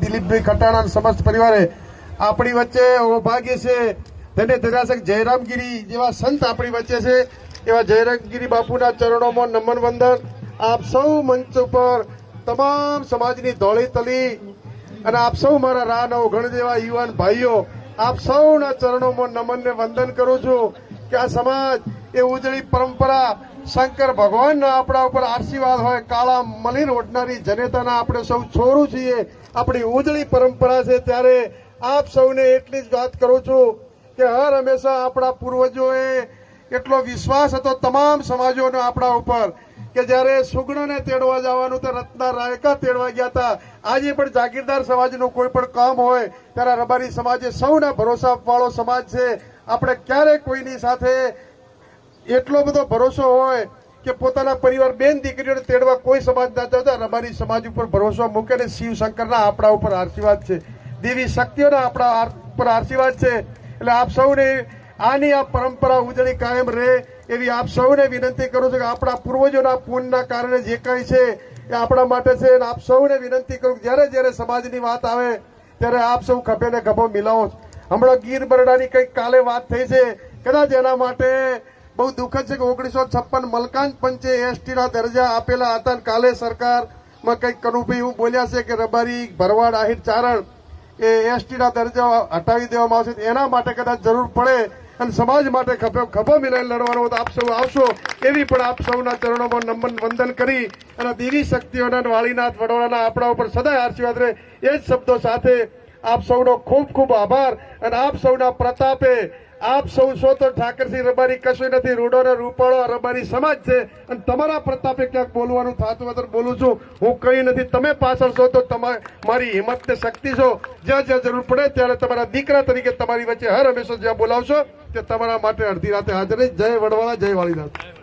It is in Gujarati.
દિલીપભાઈ ખટાણા સમસ્ત પરિવારે આપણી વચ્ચે સૌભાગ્ય છે તેને ધરાશક જયરામગીરી જેવા સંત આપણી વચ્ચે છે એવા જયરામગીરી બાપુના ચરણોમાં નમન વંદન। આપ સૌ મંચ ઉપર તમામ સમાજની ધોળી તલી અને આપ સૌ મારા રાહ નવઘણ જેવા યુવાન ભાઈઓ આપ સૌના ચરણોમાં નમન ને વંદન કરું છું કે આ સમાજ એ ઉજળી પરંપરા શંકર ભગવાનના આપણા ઉપર આશીર્વાદ હોય કાળા મલિન ઓઢનારી જનેતાના આપણે સૌ છોરું છીએ આપણી ઉજળી પરંપરા છે। ત્યારે આપ સૌને એટલી જ વાત કરું છું કે હર હંમેશા આપણા પૂર્વજોએ એટલો વિશ્વાસ હતો તમામ સમાજોનો આપણા ઉપર કે જ્યારે સુગણોને તેડવા જવાનું તો રત્ના રાયકા તેડવા ગયા હતા। આજે પણ જાગીરદાર સમાજનું કોઈ પણ કામ હોય ત્યારે રબારી સમાજ એ સૌના ભરોસા વાળો સમાજ છે। આપણે ક્યારેય કોઈની સાથે એટલો બધો ભરોસો હોય કે પોતાના પરિવાર બેન દીકરીઓને તેડવા કોઈ સમાજ ના ચાહતા રબારી સમાજ ઉપર ભરોસો મૂકે ને શિવ શંકરના આપણા ઉપર આશીર્વાદ છે, દેવી શક્તિઓના આપણા ઉપર આશીર્વાદ છે। એટલે આપ સૌને આની આ પરંપરા ઉજળી કાયમ રહે એવી આપ સૌને વિનંતી કરું છું કે આપણા પૂર્વજોના પુણ્યના કારણે જે કંઈ છે એ આપણા માટે છે। અને આપ સૌને વિનંતી કરું કે જ્યારે જ્યારે સમાજની વાત આવે ત્યારે આપ સૌ ખભે ને ખભો મિલાવો। હમણાં ગીર બરડાની કંઈક કાલે વાત થઈ છે, કદાચ એના માટે બહુ દુઃખદ છે કે 1956 મલકાન પંચે એસટીના દરજ્જા આપેલા હતા। કાલે સરકારમાં કંઈક કનુભાઈ એવું બોલ્યા છે કે રબારી ભરવાડ આહિર ચારણ એ એસટીના દરજ્જા હટાવી દેવામાં આવશે, એના માટે કદાચ જરૂર પડે અને સમાજ માટે ખભો મિલાઈને લડવાનો તો આપ સૌ આવશો એવી પણ આપ સૌના ચરણોમાં નમન વંદન કરી અને દેવી શક્તિઓના વાળીનાથ વડોળાના આપણા ઉપર સદાય આશીર્વાદ રહે એ જ શબ્દો સાથે આપ સૌનો ખૂબ ખૂબ આભાર। અને આપ સૌના પ્રતાપે આપ સૌ છો તો ઠાકરસિંહ રબારી કશું નથી, રૂડો ને રૂપાળો રબારી સમાજ છે અને તમારા પ્રતાપે ક્યાંક બોલવાનું થતું હોય તો બોલું છું, હું કઈ નથી, તમે પાછળ છો તો મારી હિંમત ને શક્તિ છો। જ્યાં જ્યાં જરૂર પડે ત્યારે તમારા દીકરા તરીકે તમારી વચ્ચે હર હંમેશા જ્યાં બોલાવશો તે તમારા માટે અડધી રાતે હાજર રહીશ। જય વડવાળા, જય વાળીનાથ।